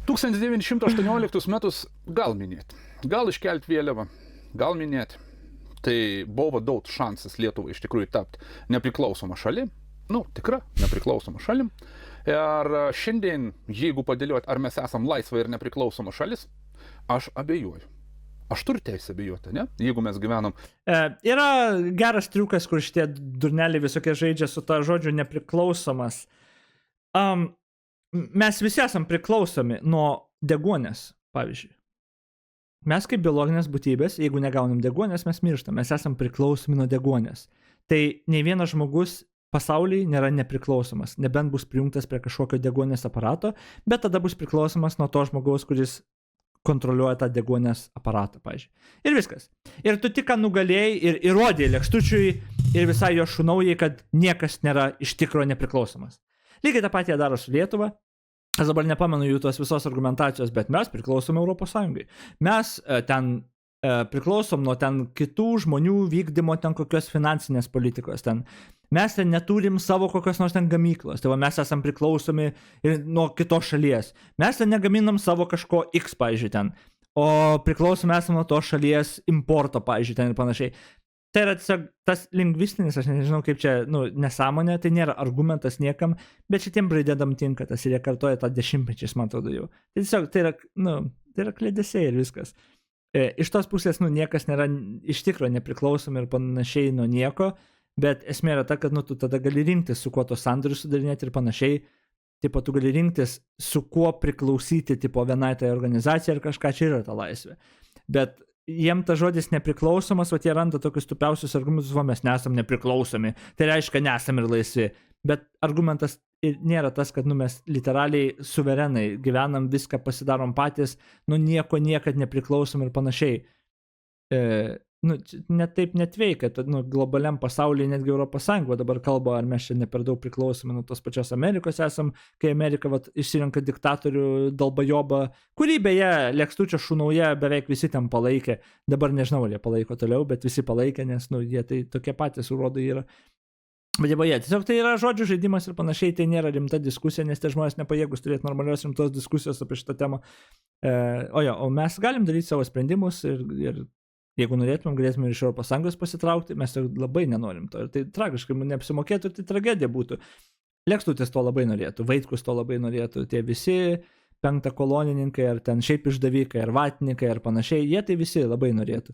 1918 metus gal minėti, gal iškelti vėliavą, gal minėti. Tai buvo daug šansas Lietuvai iš tikrųjų tapti nepriklausomą šalim, tikra nepriklausomą šalim. Ir šiandien, jeigu padėlioti, ar mes esam laisva ir nepriklausoma šalis, aš abejoju. Aš turiu teisę abejoti, ne? Jeigu mes gyvenam. Yra geras triukas, kur šitie durneliai visokie žaidžia su ta žodžiu nepriklausomas. Mes visi esam priklausomi nuo deguonės, pavyzdžiui. Mes kaip biologinės būtybės, jeigu negaunam deguonės, mes mirštam. Mes esam priklausomi nuo deguonės. Tai nei vienas žmogus pasaulyje nėra nepriklausomas, nebent bus prijungtas prie kažkokio deguonės aparato, bet tada bus priklausomas nuo to žmogaus, kuris kontroliuoja tą deguonės aparatą, pavyzdžiui. Ir viskas. Ir tu tik ką nugalėjai ir įrodėjai Lekstučiui ir visai jo šunaujai, kad niekas nėra iš tikro nepriklausomas. Lygiai tą patį daro su Lietuva. Aš dabar nepamenu jų tos visos argumentacijos, bet mes priklausom Europos Sąjungai. Mes ten priklausom nuo ten kitų žmonių vykdymo ten kokios finansinės politikos. Mes ten neturim savo kokios nors ten gamyklos, tai mes esam priklausomi ir nuo kitos šalies. Mes ten negaminam savo kažko X, pavyzdžiui, ten, o priklausom esam nuo tos šalies importo, pavyzdžiui, ten ir panašiai. Tai yra tiesiog tas lingvistinis, aš nežinau kaip čia, nesąmonė, tai nėra argumentas niekam, bet šitiem braidėdam tinka, tas ir jie kartoja tą dešimtmečiais, man atrodo jau. Tai tiesiog tai yra klėdesiai ir viskas. Iš tos pusės, niekas nėra iš tikro nepriklausomi ir panašiai nuo nieko, bet esmė yra ta, kad tu tada gali rinktis, su kuo tos sandorius sudarinėti ir panašiai. Tipo, tu gali rinktis, su kuo priklausyti, tipo, vienai tai organizacijai ir kažką, čia yra ta laisvė. Bet jiem ta žodis nepriklausomas, o jie randa tokius stupiausius argumentus, mes nesam nepriklausomi, tai reiškia nesam ir laisvi. Bet argumentas nėra tas, kad mes literaliai suverenai gyvenam, viską pasidarom patys, nieko niekad nepriklausom ir panašiai. Net taip net veikia, globaliam pasaulyje netgi Europos Sąjunga dabar kalba, ar mes čia ne per daug priklausomi nuo tos pačios Amerikos esam, kai Amerika išsirenka diktatorių Dalbajobą, kurį beje Lekstučio šunauja beveik visi ten palaikė, dabar nežinau, ar jie palaiko toliau, bet visi palaikė, nes jie tai tokie patys urodai yra. Bet tiesiog tai yra žodžių žaidimas ir panašiai, tai nėra rimta diskusija, nes tie žmonės nepajėgus turėti normalios rimtos diskusijos apie šitą temą. O mes galim daryti savo sprendimus ir jeigu norėtumėm, galėtumėm iš Europos Sąjungos pasitraukti, mes labai nenorim to. Ir tai tragiškai neapsimokėtų ir tai tragedija būtų. Lekstutis to labai norėtų, Vaitkus to labai norėtų, tie visi penktakolonininkai, ar ten šiaip išdavikai, ar vatininkai, ar panašiai, jie tai visi labai norėtų.